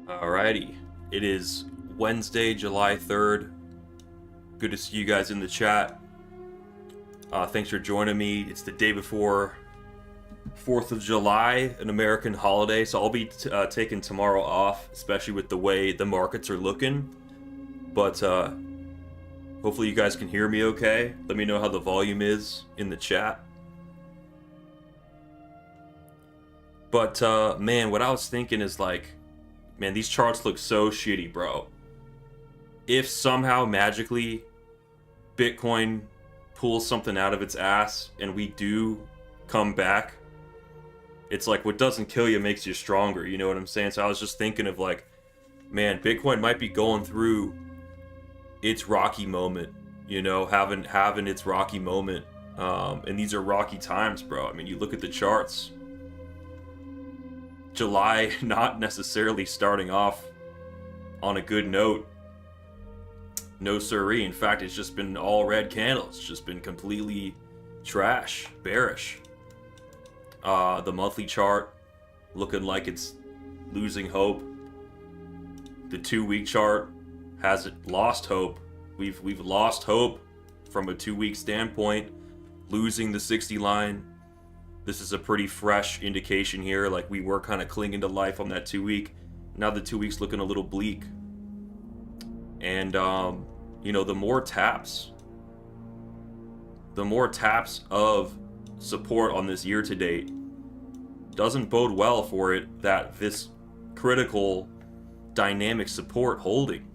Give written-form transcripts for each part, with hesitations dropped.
Alrighty, it is Wednesday, July 3rd. Good to see you guys in the chat. Thanks for joining me. It's the day before 4th of July, an American holiday, so I'll be taking tomorrow off, especially with the way the markets are looking. But hopefully you guys can hear me okay. Let me know how the volume is in the chat. But man, what I was thinking is like, man, these charts look so shitty, bro. If somehow magically Bitcoin pulls something out of its ass and we do come back, it's like what doesn't kill you makes you stronger, you know what I'm saying? So I was just thinking of like, man, Bitcoin might be going through its rocky moment, you know, having its rocky moment. And these are rocky times, bro. I mean, you look at the charts. July not necessarily starting off on a good note. No siree. In fact, it's just been all red candles. It's just been completely trash, bearish. The monthly chart looking like it's losing hope. The 2-week chart has lost hope. We've lost hope from a 2-week standpoint, losing the 60 line. This is a pretty fresh indication here. Like we were kind of clinging to life on that 2-week. Now the 2 weeks looking a little bleak. And you know, the more taps of support on this year to date doesn't bode well for it that this critical dynamic support holding.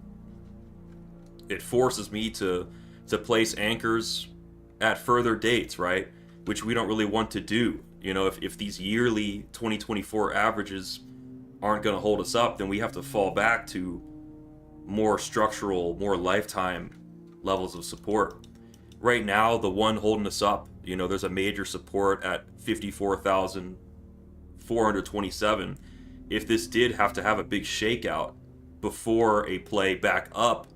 It forces me to place anchors at further dates, right? Which we don't really want to do. You know, if these yearly 2024 averages aren't going to hold us up, then we have to fall back to more structural, more lifetime levels of support. Right now, the one holding us up, you know, there's a major support at 54,427. If this did have to have a big shakeout before a play back up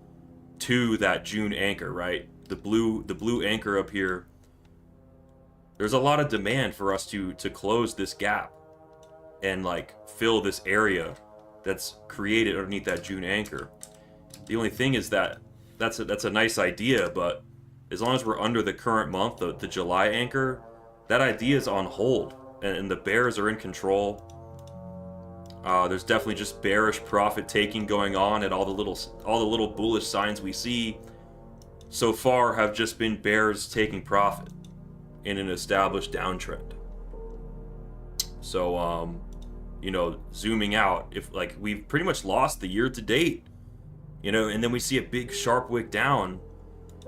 to that June anchor, right? The blue anchor up here, there's a lot of demand for us to close this gap and like fill this area that's created underneath that June anchor. The only thing is that that's a nice idea, but as long as we're under the current month, the July anchor, that idea is on hold, and the bears are in control. There's definitely just bearish profit taking going on, and all the little bullish signs we see so far have just been bears taking profit in an established downtrend. So you know, zooming out, if like we've pretty much lost the year to date, you know, and then we see a big sharp wick down,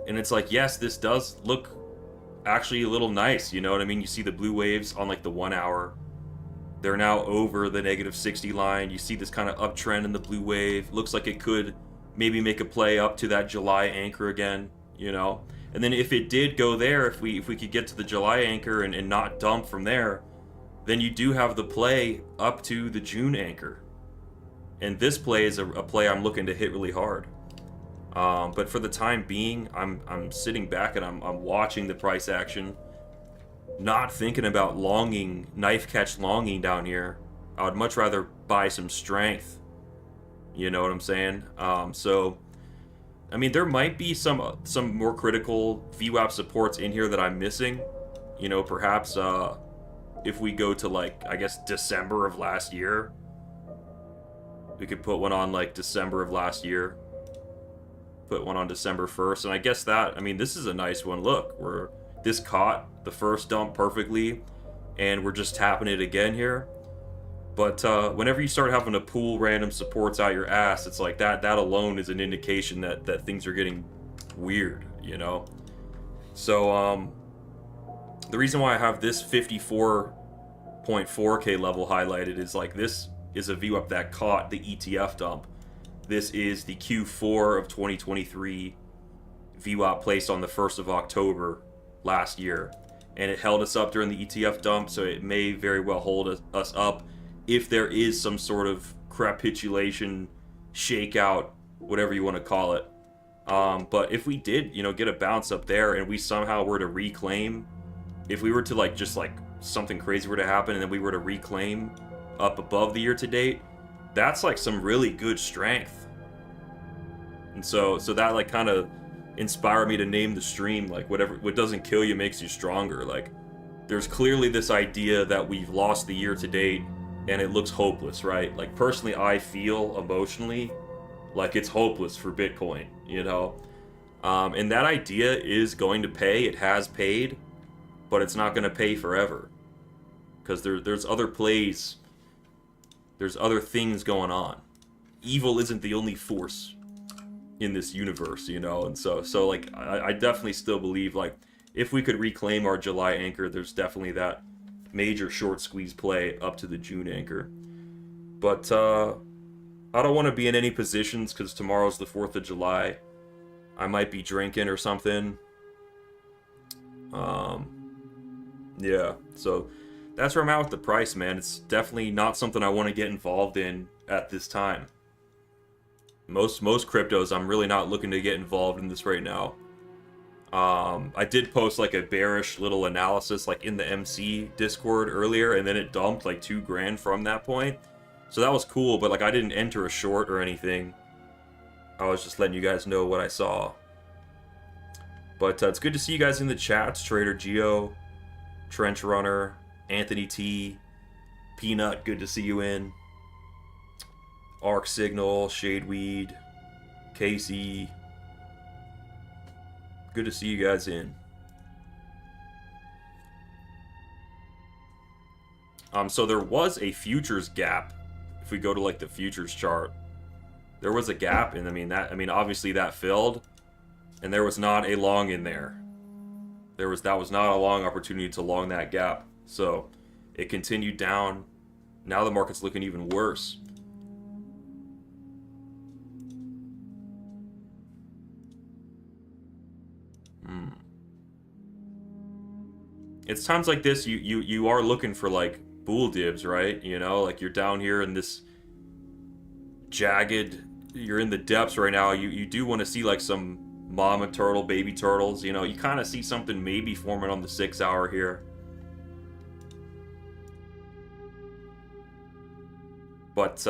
and it's like, yes, this does look actually a little nice, you know what I mean? You see the blue waves on like the 1 hour, they're now over the -60 line. You see this kind of uptrend in the blue wave. Looks like it could maybe make a play up to that July anchor again, you know. And then if it did go there, if we could get to the July anchor and not dump from there, then you do have the play up to the June anchor. And this play is a play I'm looking to hit really hard. But for the time being, I'm sitting back and I'm watching the price action, not thinking about longing, knife catch longing down here. I would much rather buy some strength. You know what I'm saying? So I mean, there might be some more critical VWAP supports in here that I'm missing. You know, perhaps if we go to like, I guess, December of last year, we could put one on like December of last year. Put one on December 1st, and I guess that, I mean, this is a nice one. Look, this caught the first dump perfectly, and we're just tapping it again here. But whenever you start having to pull random supports out your ass, it's like that alone is an indication that things are getting weird, you know? So the reason why I have this 54.4K level highlighted is like, this is a VWAP that caught the ETF dump. This is the Q4 of 2023 VWAP placed on the 1st of October last year. And it held us up during the ETF dump, so it may very well hold us up if there is some sort of capitulation, shakeout, whatever you want to call it. But if we did, you know, get a bounce up there and we somehow were to reclaim, if we were to like, just like something crazy were to happen and then we were to reclaim up above the year to date, that's like some really good strength. And so that like kind of inspired me to name the stream like what doesn't kill you makes you stronger. Like there's clearly this idea that we've lost the year to date and it looks hopeless, right? Like personally I feel emotionally like it's hopeless for Bitcoin, you know? And that idea is going to pay. It has paid, but it's not going to pay forever. Because there's other plays, there's other things going on. Evil isn't the only force in this universe, you know? And so like, I definitely still believe, like, if we could reclaim our July anchor, there's definitely that major short squeeze play up to the June anchor. But, I don't want to be in any positions because tomorrow's the 4th of July. I might be drinking or something. Yeah, so that's where I'm at with the price, man. It's definitely not something I want to get involved in at this time. Most cryptos, I'm really not looking to get involved in this right now. I did post like a bearish little analysis like in the MC Discord earlier, and then it dumped like $2,000 from that point. So that was cool, but like I didn't enter a short or anything. I was just letting you guys know what I saw. But it's good to see you guys in the chats. Trader Geo, Trench Runner, Anthony T, Peanut, good to see you in. Arc Signal, Shadeweed, Casey. Good to see you guys in. So there was a futures gap. If we go to like the futures chart, there was a gap, and I mean obviously that filled, and there was not a long in there. That was not a long opportunity to long that gap. So it continued down. Now the market's looking even worse. It's times like this you are looking for like bull dibs, right? You know, like you're down here in this jagged, you're in the depths right now. You do want to see like some mama turtle, baby turtles, you know. You kind of see something maybe forming on the 6 hour here. But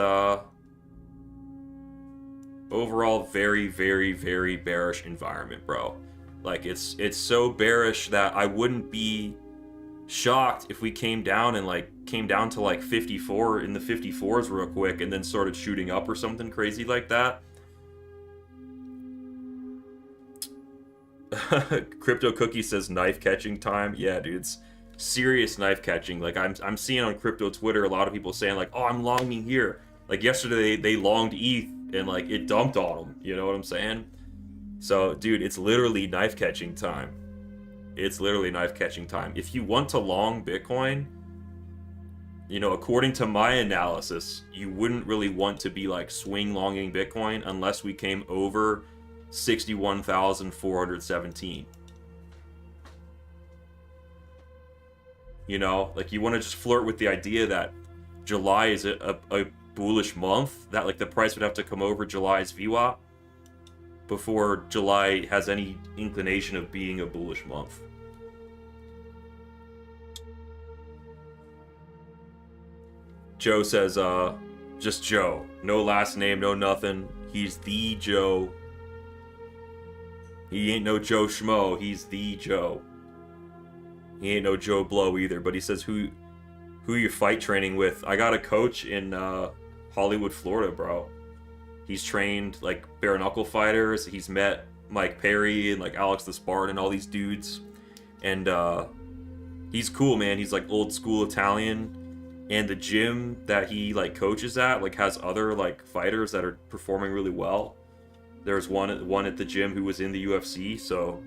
overall very, very, very bearish environment, bro. Like it's so bearish that I wouldn't be shocked if we came down to like 54 in the 54s real quick and then started shooting up or something crazy like that. Crypto Cookie says knife catching time. Yeah, dude, it's serious knife catching. Like I'm seeing on crypto Twitter a lot of people saying like, oh, I'm longing here. Like yesterday they longed ETH and like it dumped on them. You know what I'm saying? So, dude, it's literally knife catching time. It's literally knife catching time. If you want to long Bitcoin, you know, according to my analysis, you wouldn't really want to be like swing longing Bitcoin unless we came over 61,417. You know, like you want to just flirt with the idea that July is a bullish month, that like the price would have to come over July's VWAP before July has any inclination of being a bullish month. Joe says, just Joe. No last name, no nothing. He's the Joe. He ain't no Joe Schmo. He's the Joe. He ain't no Joe Blow either. But he says, who you fight training with? I got a coach in Hollywood, Florida, bro. He's trained like bare knuckle fighters. He's met Mike Perry and like Alex the Spartan and all these dudes. And he's cool, man. He's like old school Italian. And the gym that he like coaches at like has other like fighters that are performing really well. There's one at the gym who was in the UFC, so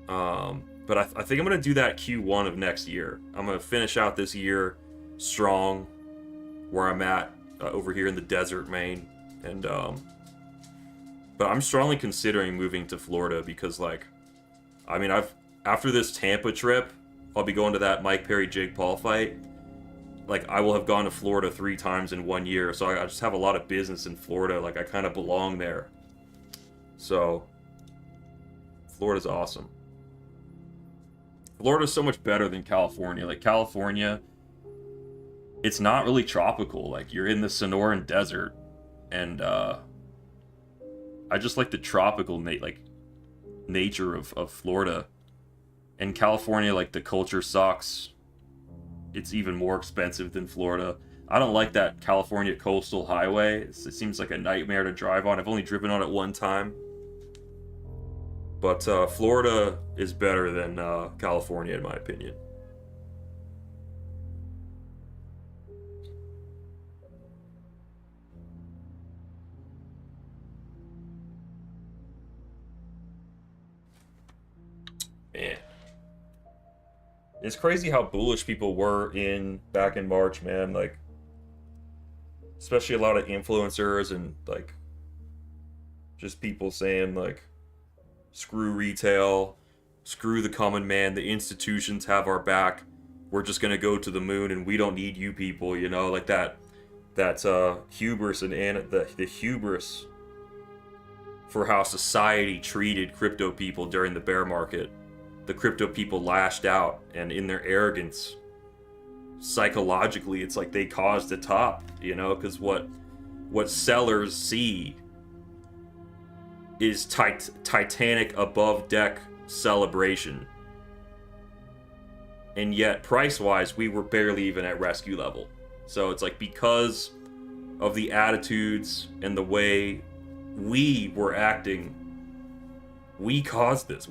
but I think I'm gonna do that Q1 of next year. I'm gonna finish out this year strong where I'm at over here in the desert, Maine, and but I'm strongly considering moving to Florida because like, I mean, after this Tampa trip, I'll be going to that Mike Perry Jake Paul fight. Like I will have gone to Florida 3 times in 1 year, so I just have a lot of business in Florida. Like I kind of belong there. So Florida's awesome. Florida's so much better than California. Like California it's not really tropical. Like, you're in the Sonoran Desert, and I just like the tropical nature of Florida. And California, like, the culture sucks. It's even more expensive than Florida. I don't like that California coastal highway. It seems like a nightmare to drive on. I've only driven on it one time. But Florida is better than California, in my opinion. Man. It's crazy how bullish people were back in March, man. Like, especially a lot of influencers and, like, just people saying, like, screw retail, screw the common man, the institutions have our back, we're just gonna go to the moon and we don't need you people, you know, like that hubris and the hubris for how society treated crypto people during the bear market. The crypto people lashed out, and in their arrogance, psychologically, it's like they caused the top, you know, because what sellers see is Titanic above deck celebration, and yet price-wise, we were barely even at rescue level. So it's like, because of the attitudes and the way we were acting, we caused this,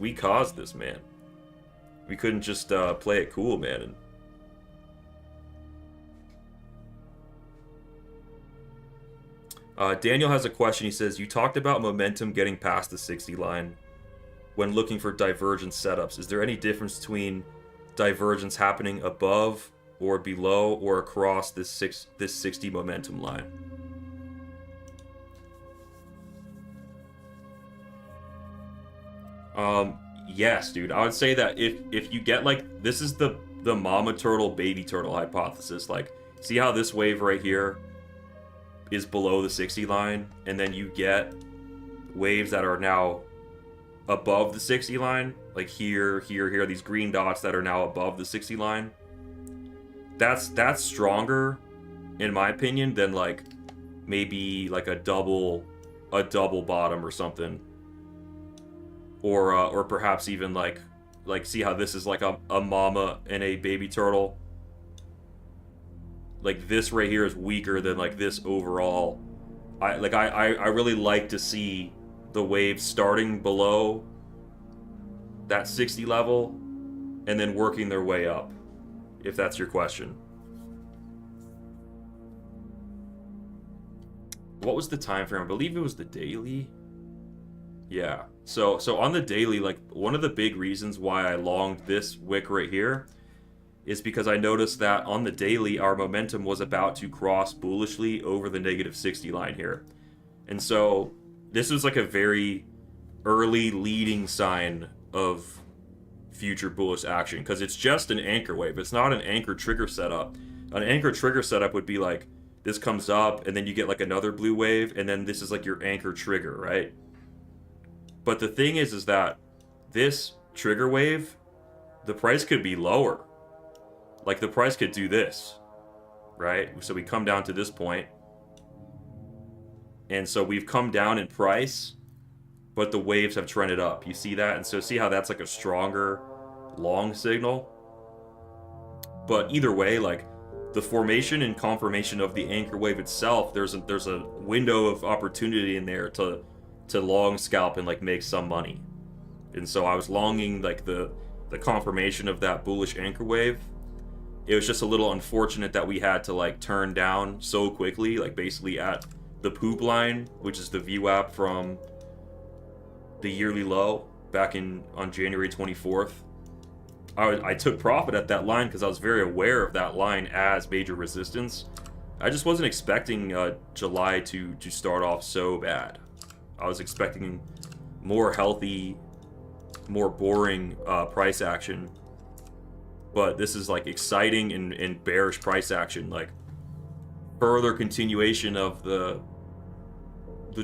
man. We couldn't just play it cool, man. Daniel has a question. He says, you talked about momentum getting past the 60 line when looking for divergence setups. Is there any difference between divergence happening above or below or across this 60 momentum line? Yes, dude. I would say that if you get, like, this is the mama turtle, baby turtle hypothesis. Like, see how this wave right here is below the 60 line, and then you get waves that are now above the 60 line, like here, these green dots that are now above the 60 line. That's stronger, in my opinion, than, like, maybe like a double bottom or something. Or perhaps even like see how this is like a mama and a baby turtle. Like, this right here is weaker than, like, this overall. I really like to see the waves starting below that 60 level and then working their way up, if that's your question. What was the time frame? I believe it was the daily. Yeah. So on the daily, like, one of the big reasons why I longed this wick right here is because I noticed that on the daily, our momentum was about to cross bullishly over the negative 60 line here. And so this was like a very early leading sign of future bullish action, because it's just an anchor wave. It's not an anchor trigger setup. An anchor trigger setup would be like, this comes up and then you get like another blue wave, and then this is like your anchor trigger, right? But the thing is that this trigger wave, the price could be lower. Like, the price could do this, right? So we come down to this point, and so we've come down in price, but the waves have trended up. You see that? And so see how that's like a stronger long signal? But either way, like, the formation and confirmation of the anchor wave itself, there's a window of opportunity in there to long scalp and, like, make some money. And so I was longing, like, the confirmation of that bullish anchor wave. It was just a little unfortunate that we had to, like, turn down so quickly, like, basically at the poop line, which is the VWAP from the yearly low back on January 24th. I took profit at that line because I was very aware of that line as major resistance. I just wasn't expecting July to start off so bad. I was expecting more healthy, more boring price action. But this is, like, exciting and bearish price action, like further continuation of the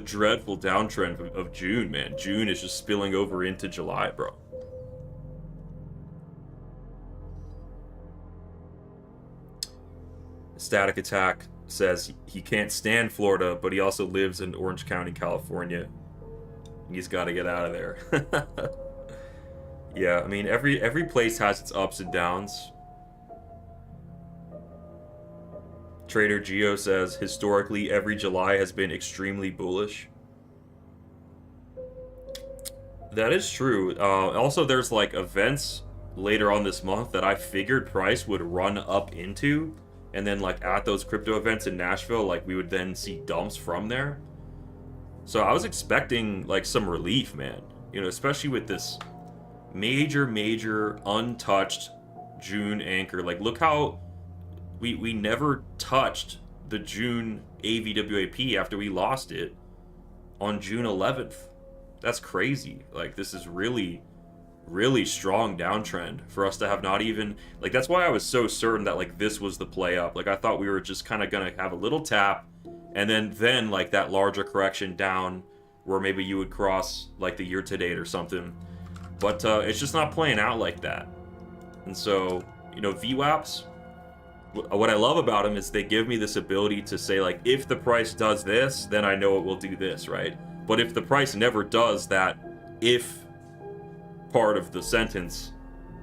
dreadful downtrend of June, man. June is just spilling over into July, bro. Static Attack says he can't stand Florida, but he also lives in Orange County, California. He's got to get out of there. Yeah, I mean, every place has its ups and downs. Trader Geo says, historically, every July has been extremely bullish. That is true. Also, there's like events later on this month that I figured price would run up into, and then like at those crypto events in Nashville, like we would then see dumps from there. So I was expecting like some relief, man. You know, especially with this major untouched June anchor. Like, look how we never touched the June AVWAP after we lost it on June 11th. That's crazy. Like, this is really strong downtrend for us to have not even, like, that's why I was so certain that like this was the play up. Like, I thought we were just kind of gonna have a little tap, and then like that larger correction down where maybe you would cross like the year to date or something. But it's just not playing out like that. And so, you know, VWAPs, what I love about them is they give me this ability to say, like, if the price does this, then I know it will do this, right? But if the price never does that if part of the sentence,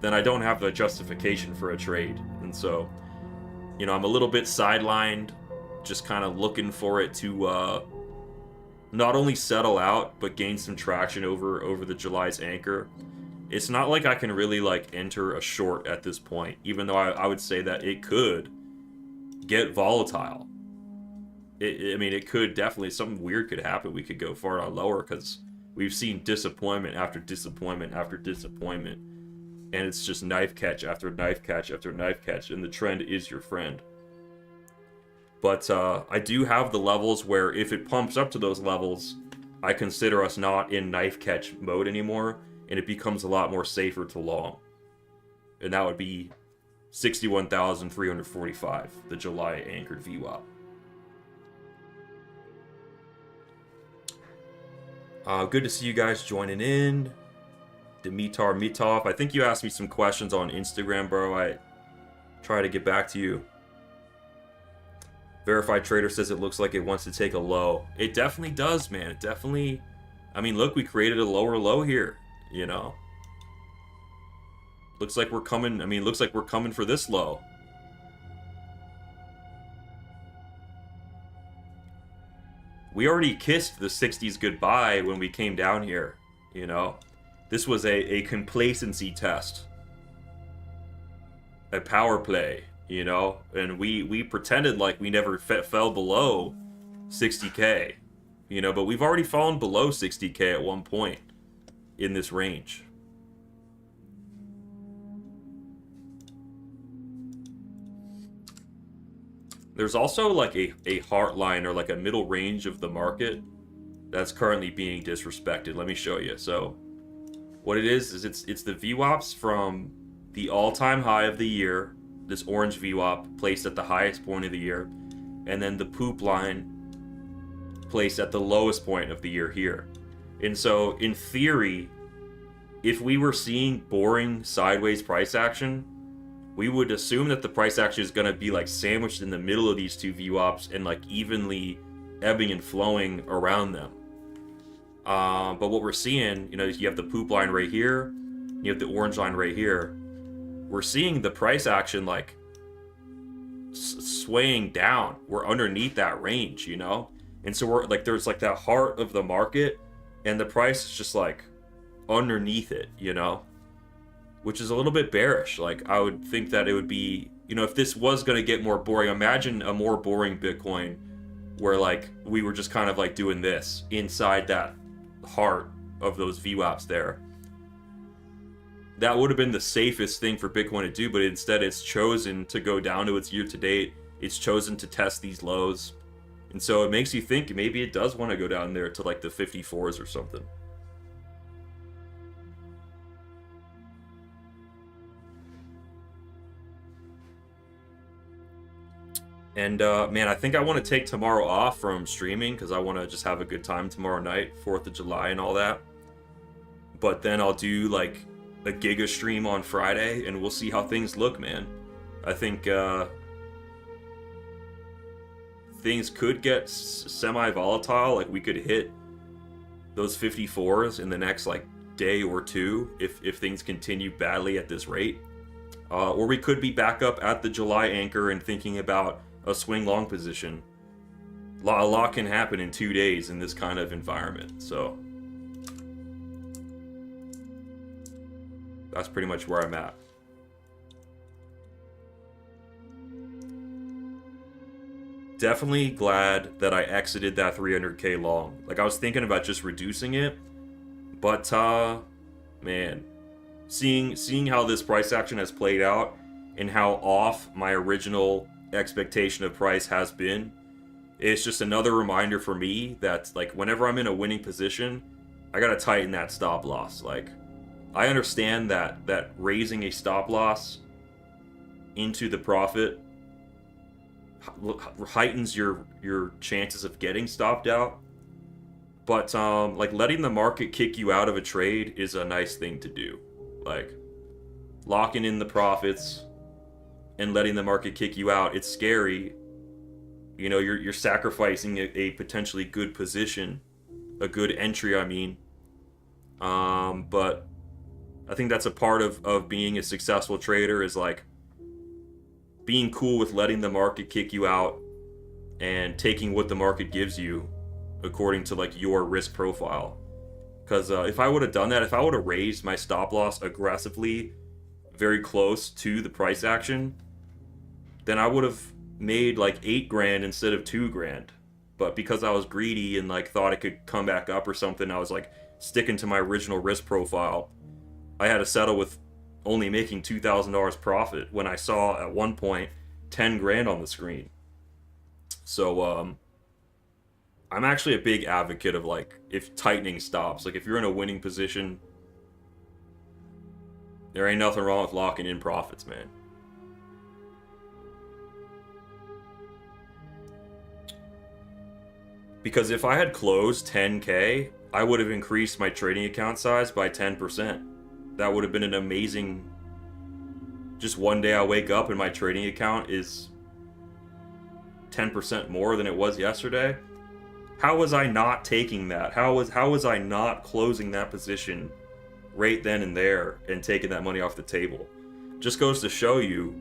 then I don't have the justification for a trade. And so, you know, I'm a little bit sidelined, just kind of looking for it to not only settle out, but gain some traction over the July's anchor. It's not like I can really like enter a short at this point, even though I would say that it could get volatile. I mean, it could definitely, something weird could happen. We could go far on lower because we've seen disappointment after disappointment after disappointment. And it's just knife catch after knife catch after knife catch, and the trend is your friend. But I do have the levels where if it pumps up to those levels, I consider us not in knife catch mode anymore, and it becomes a lot more safer to long. And that would be 61,345, the July anchored VWAP. Good to see you guys joining in. Dimitar Mitov, I think you asked me some questions on Instagram, bro. I try to get back to you. Verified Trader says it looks like it wants to take a low. It definitely does, man. It definitely... I mean, look, we created a lower low here, you know? Looks like we're coming... I mean, looks like we're coming for this low. We already kissed the 60s goodbye when we came down here, you know? This was a complacency test. A power play, you know? And we pretended like we never fell below 60k, you know? But we've already fallen below 60k at one point in this range. There's also like a heart line or like a middle range of the market that's currently being disrespected. Let me show you. So what it is it's the VWAPs from the all-time high of the year, this orange VWAP placed at the highest point of the year, and then the poop line placed at the lowest point of the year here. And so in theory, if we were seeing boring sideways price action, we would assume that the price action is going to be like sandwiched in the middle of these two VWAPs and like evenly ebbing and flowing around them. But what we're seeing, you know, you have the poop line right here, you have the orange line right here. We're seeing the price action like swaying down. We're underneath that range, you know? And so we're like, there's like that heart of the market, and the price is just like underneath it, you know? Which is a little bit bearish. Like, I would think that it would be, you know, if this was going to get more boring, imagine a more boring Bitcoin where, like, we were just kind of, like, doing this inside that heart of those VWAPs there. That would have been the safest thing for Bitcoin to do, but instead it's chosen to go down to its year-to-date. It's chosen to test these lows. And so it makes you think maybe it does want to go down there to, like, the 54s or something. And, man, I think I want to take tomorrow off from streaming because I want to just have a good time tomorrow night, 4th of July and all that. But then I'll do, like, a Giga stream on Friday, and we'll see how things look, man. I think, things could get semi-volatile. Like, we could hit those 54s in the next, like, day or two if things continue badly at this rate. Or we could be back up at the July anchor and thinking about a swing long position. A lot can happen in 2 days in this kind of environment. So that's pretty much where I'm at. Definitely glad that I exited that 300k long. Like, I was thinking about just reducing it, but man, seeing how this price action has played out and how off my original expectation of price has been, it's just another reminder for me that, like, whenever I'm in a winning position, I gotta tighten that stop loss. Like, I understand that raising a stop loss into the profit heightens your chances of getting stopped out, but like, letting the market kick you out of a trade is a nice thing to do. Like, locking in the profits and letting the market kick you out, it's scary. You know, you're sacrificing a potentially good position, a good entry, I mean. But I think that's a part of being a successful trader, is like being cool with letting the market kick you out and taking what the market gives you according to, like, your risk profile. Because if I would have done that, if I would have raised my stop loss aggressively, very close to the price action, then I would have made like 8 grand instead of 2 grand. But because I was greedy and, like, thought it could come back up or something, I was like sticking to my original risk profile. I had to settle with only making $2,000 profit when I saw at one point 10 grand on the screen. So I'm actually a big advocate of, like, if tightening stops. Like, if you're in a winning position, there ain't nothing wrong with locking in profits, man. Because if I had closed 10k, I would have increased my trading account size by 10%. That would have been an amazing... Just one day I wake up and my trading account is 10% more than it was yesterday. How was I not taking that? How was I not closing that position right then and there and taking that money off the table? Just goes to show you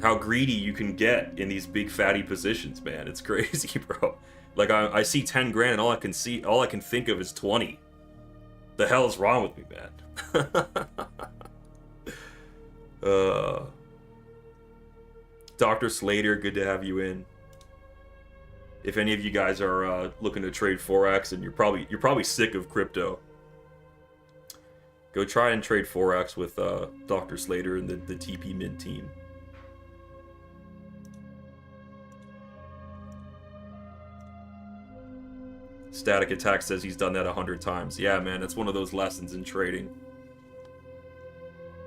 how greedy you can get in these big fatty positions, man. It's crazy, bro. Like, I see 10 grand and all I can think of is 20. The hell is wrong with me, man? Dr. Slater, good to have you in. If any of you guys are looking to trade Forex and you're probably sick of crypto, go try and trade Forex with Dr. Slater and the TP Mint team. Static Attack says he's done that 100 times. Yeah, man, that's one of those lessons in trading.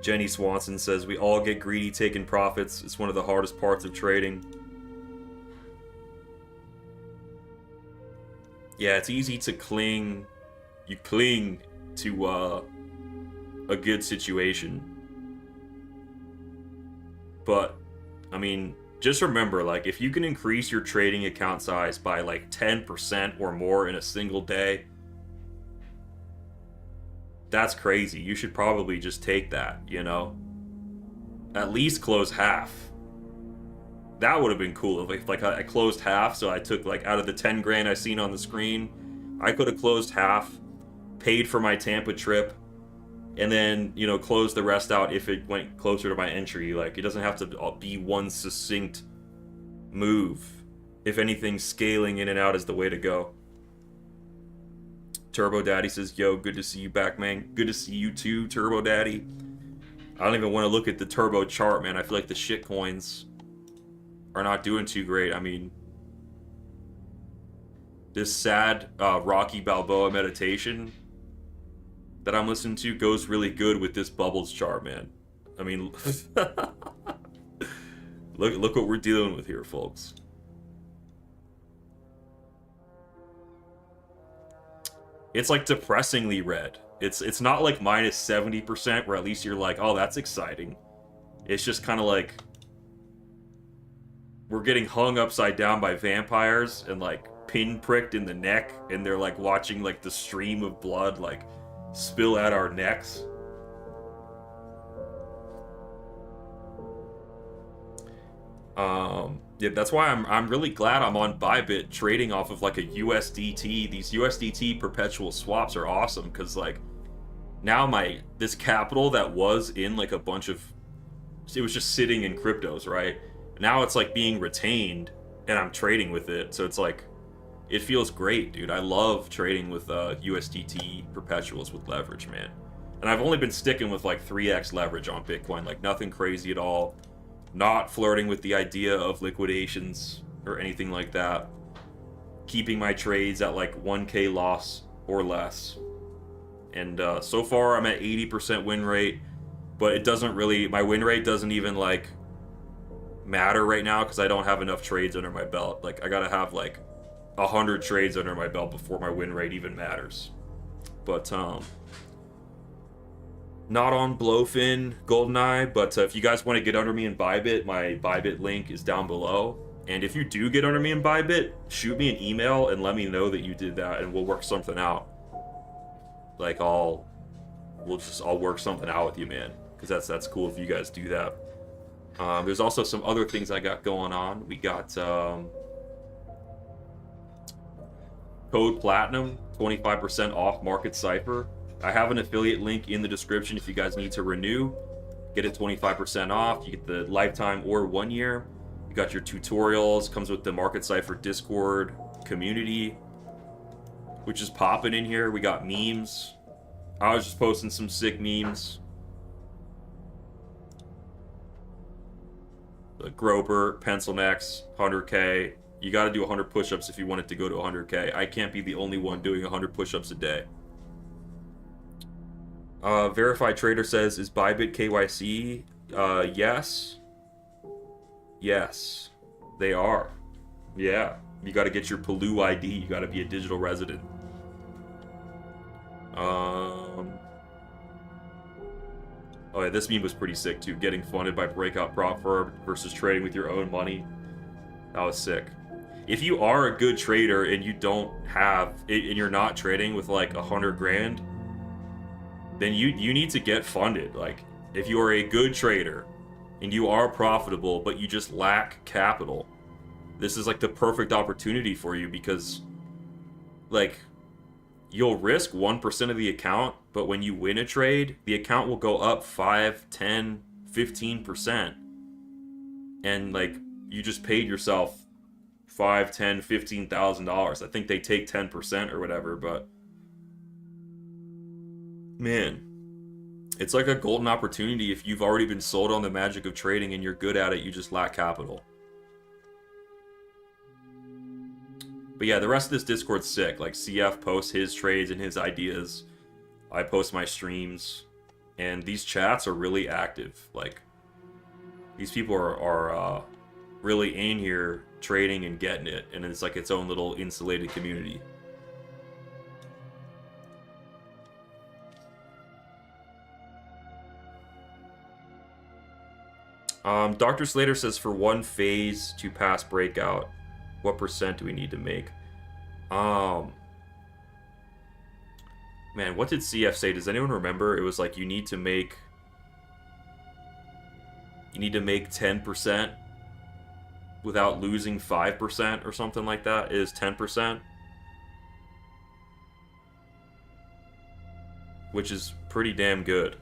Jenny Swanson says, we all get greedy taking profits. It's one of the hardest parts of trading. Yeah, it's easy to cling. You cling to a good situation. But, I mean, just remember, like, if you can increase your trading account size by like 10% or more in a single day, that's crazy. You should probably just take that, you know? At least close half. That would have been cool if, like, I closed half, so I took, like, out of the 10 grand I seen on the screen, I could have closed half, paid for my Tampa trip, and then, you know, close the rest out if it went closer to my entry. Like, it doesn't have to be one succinct move. If anything, scaling in and out is the way to go. Turbo Daddy says, yo, good to see you back, man. Good to see you too, Turbo Daddy. I don't even want to look at the Turbo chart, man. I feel like the shit coins are not doing too great. I mean, this sad Rocky Balboa meditation that I'm listening to goes really good with this bubbles chart, man. I mean, look what we're dealing with here, folks. It's like depressingly red. It's not like minus 70% where at least you're like, oh, that's exciting. It's just kind of like we're getting hung upside down by vampires and like pin pricked in the neck, and they're like watching like the stream of blood like spill at our necks. Yeah, that's why I'm really glad I'm on Bybit trading off of like a USDT. These USDT perpetual swaps are awesome because like now this capital that was in like a bunch of, it was just sitting in cryptos, right? Now it's like being retained and I'm trading with it. So it's like, it feels great, dude. I love trading with USDT perpetuals with leverage, man. And I've only been sticking with like 3x leverage on Bitcoin, like nothing crazy at all. Not flirting with the idea of liquidations or anything like that. Keeping my trades at like 1K loss or less. And so far I'm at 80% win rate, but it doesn't really, my win rate doesn't even like matter right now because I don't have enough trades under my belt. Like I gotta have like 100 trades under my belt before my win rate even matters. But not on Blowfin Goldeneye, but if you guys want to get under me in Bybit, my Bybit link is down below. And if you do get under me in Bybit, shoot me an email and let me know that you did that, and we'll work something out. Like I'll work something out with you, man, because that's cool if you guys do that. There's also some other things I got going on. We got code Platinum, 25% off Market Cipher. I have an affiliate link in the description if you guys need to renew. Get it 25% off. You get the lifetime or 1 year. You got your tutorials. Comes with the Market Cipher Discord community, which is popping in here. We got memes. I was just posting some sick memes. The Groper, Pencil Necks, 100K. You got to do 100 push-ups if you want it to go to 100K. I can't be the only one doing 100 push-ups a day. Verified Trader says, is Bybit KYC? Yes. Yes, they are. Yeah, you got to get your Palu ID. You got to be a digital resident. Oh yeah, this meme was pretty sick too. Getting funded by breakout prop firm versus trading with your own money. That was sick. If you are a good trader and you don't have, and you're not trading with like 100 grand, then you need to get funded. Like, if you are a good trader and you are profitable, but you just lack capital, this is like the perfect opportunity for you, because like you'll risk 1% of the account, but when you win a trade, the account will go up 5, 10, 15%. And like you just paid yourself $5, $10, $15,000. I think they take 10% or whatever, but man, it's like a golden opportunity if you've already been sold on the magic of trading and you're good at it, you just lack capital. But yeah, the rest of this Discord's sick. Like, CF posts his trades and his ideas. I post my streams. And these chats are really active. Like, these people are really in here trading and getting it. And it's like its own little insulated community. Dr. Slater says, for one phase to pass breakout, what percent do we need to make? Man, what did CF say? Does anyone remember? It was like you need to make 10% without losing 5% or something like that. It is 10%, which is pretty damn good.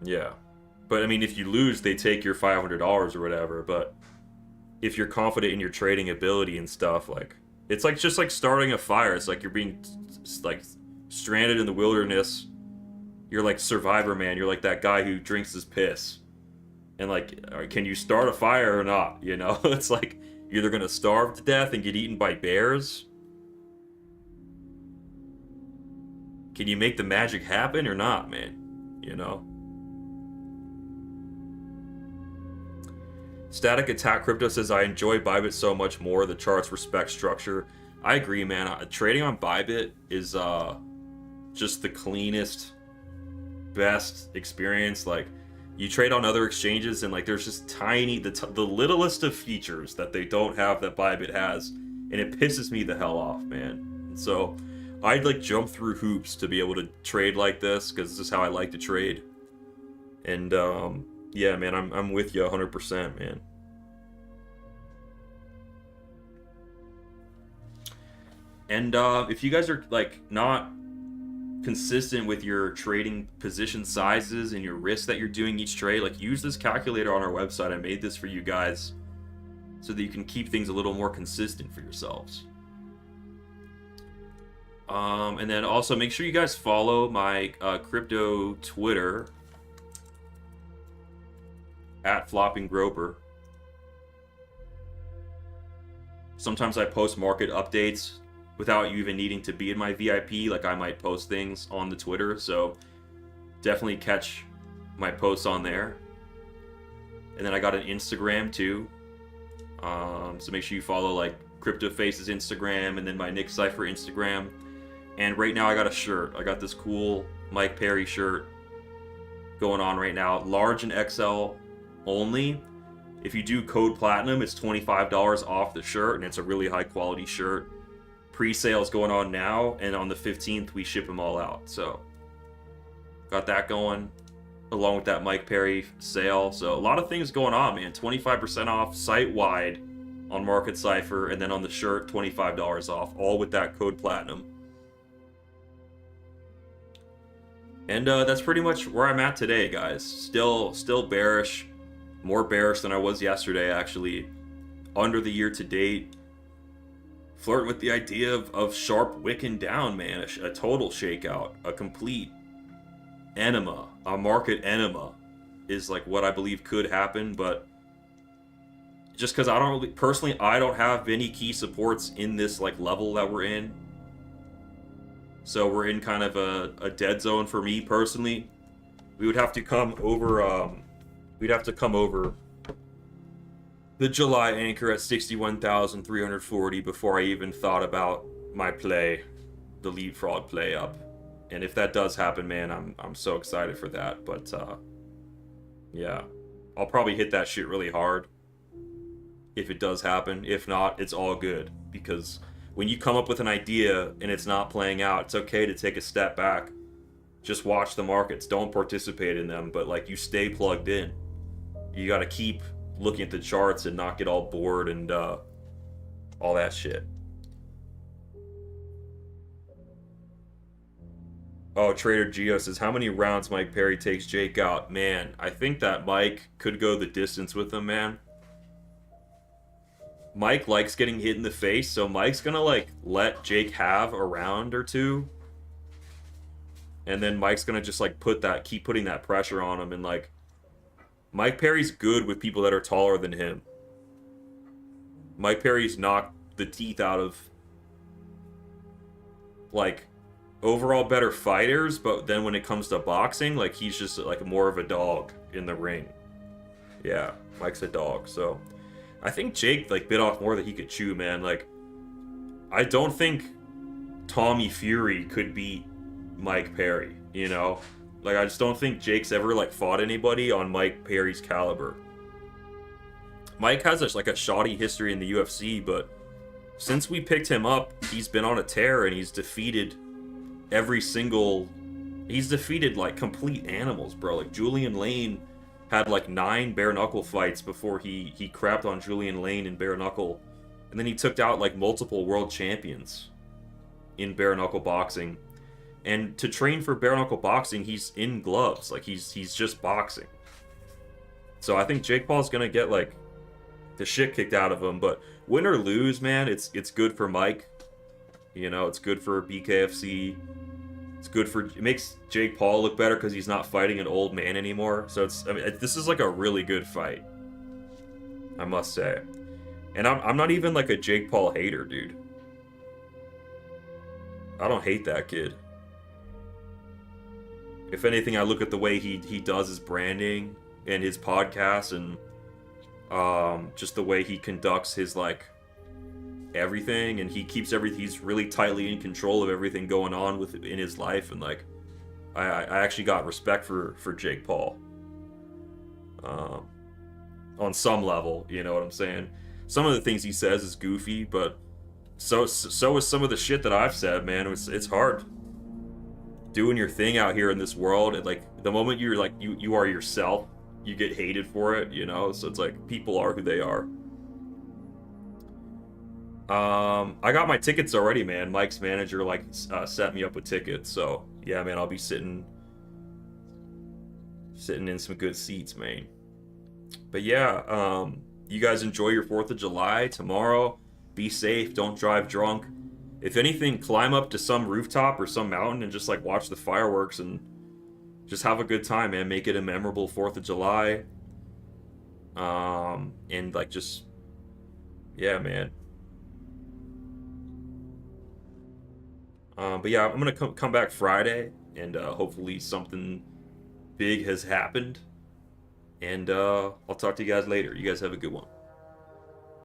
Yeah. But I mean, if you lose, they take your $500 or whatever. But if you're confident in your trading ability and stuff, like, it's like just like starting a fire. It's like you're being like stranded in the wilderness. You're like Survivor Man. You're like that guy who drinks his piss. And like, can you start a fire or not? You know, it's like you're either gonna starve to death and get eaten by bears. Can you make the magic happen or not, man? You know. Static Attack Crypto says, I enjoy Bybit so much more. The charts respect structure. I agree, man. Trading on Bybit is just the cleanest, best experience. Like, You trade on other exchanges, and like there's just tiny, the littlest of features that they don't have that Bybit has, and it pisses me the hell off, man. So I'd like jump through hoops to be able to trade like this, because this is how I like to trade. And yeah, man, I'm with you 100%, man. And if you guys are like not consistent with your trading position sizes and your risk that you're doing each trade, like use this calculator on our website. I made this for you guys so that you can keep things a little more consistent for yourselves. And then also make sure you guys follow my crypto Twitter at FloppingGroper. Sometimes I post market updates without you even needing to be in my VIP. Like I might post things on the Twitter, so definitely catch my posts on there. And then I got an Instagram too, so make sure you follow like CryptoFace's Instagram and then my NickCipher Instagram. And right now I got a shirt. I got this cool Mike Perry shirt going on right now, large and XL only. If you do code platinum, it's $25 off the shirt, and it's a really high quality shirt. Pre-sales going on now, and on the 15th we ship them all out. So got that going along with that Mike Perry sale. So a lot of things going on, man. 25% off site-wide on Market Cipher, and then on the shirt $25 off, all with that code platinum. And that's pretty much where I'm at today, guys. Still bearish, more bearish than I was yesterday, actually. Under the year to date, flirting with the idea of sharp wicking down, man. A total shakeout, a complete enema, a market enema is like what I believe could happen. But just because I don't have any key supports in this like level that we're in, so we're in kind of a dead zone for me personally. We would have to come over the July anchor at 61,340 before I even thought about my play, the leapfrog play up. And if that does happen, man, I'm so excited for that. But yeah, I'll probably hit that shit really hard if it does happen. If not, it's all good, because when you come up with an idea and it's not playing out, it's okay to take a step back. Just watch the markets. Don't participate in them, but like you stay plugged in. You got to keep looking at the charts and not get all bored and all that shit. Oh, Trader Geo says, how many rounds Mike Perry takes Jake out? Man, I think that Mike could go the distance with him, man. Mike likes getting hit in the face, so Mike's gonna like let Jake have a round or two, and then Mike's gonna just like keep putting that pressure on him. And like Mike Perry's good with people that are taller than him. Mike Perry's knocked the teeth out of like overall better fighters, but then when it comes to boxing, like he's just like more of a dog in the ring. Yeah, Mike's a dog. So I think Jake like bit off more than he could chew, man. Like I don't think Tommy Fury could beat Mike Perry, you know? Like I just don't think Jake's ever like fought anybody on Mike Perry's caliber. Mike has like a shoddy history in the UFC, but since we picked him up, he's been on a tear, and he's defeated like complete animals, bro. Like Julian Lane had like 9 bare knuckle fights before he crapped on Julian Lane in bare knuckle, and then he took out like multiple world champions in bare knuckle boxing. And to train for bare knuckle boxing, he's in gloves, like he's just boxing. So I think Jake Paul's gonna get like the shit kicked out of him, but win or lose, man, it's good for Mike. You know, it's good for BKFC. It makes Jake Paul look better because he's not fighting an old man anymore. So this is like a really good fight, I must say. And I'm not even like a Jake Paul hater, dude. I don't hate that kid. If anything, I look at the way he does his branding and his podcast, and just the way he conducts his like everything, and he keeps everything. He's really tightly in control of everything going on in his life, and like I actually got respect for Jake Paul. um, on some level. You know what I'm saying? Some of the things he says is goofy, but so is some of the shit that I've said, man. It's hard doing your thing out here in this world, and like the moment you're like you are yourself, you get hated for it, you know. So it's like people are who they are. I got my tickets already, man. Mike's manager like set me up with tickets, so yeah, man, I'll be sitting in some good seats, man. But yeah, you guys enjoy your 4th of July tomorrow. Be safe, don't drive drunk. If anything, climb up to some rooftop or some mountain and just like watch the fireworks and just have a good time, man. Make it a memorable 4th of July. And like just, yeah, man. But yeah, I'm gonna come back Friday, and hopefully something big has happened. And I'll talk to you guys later. You guys have a good one.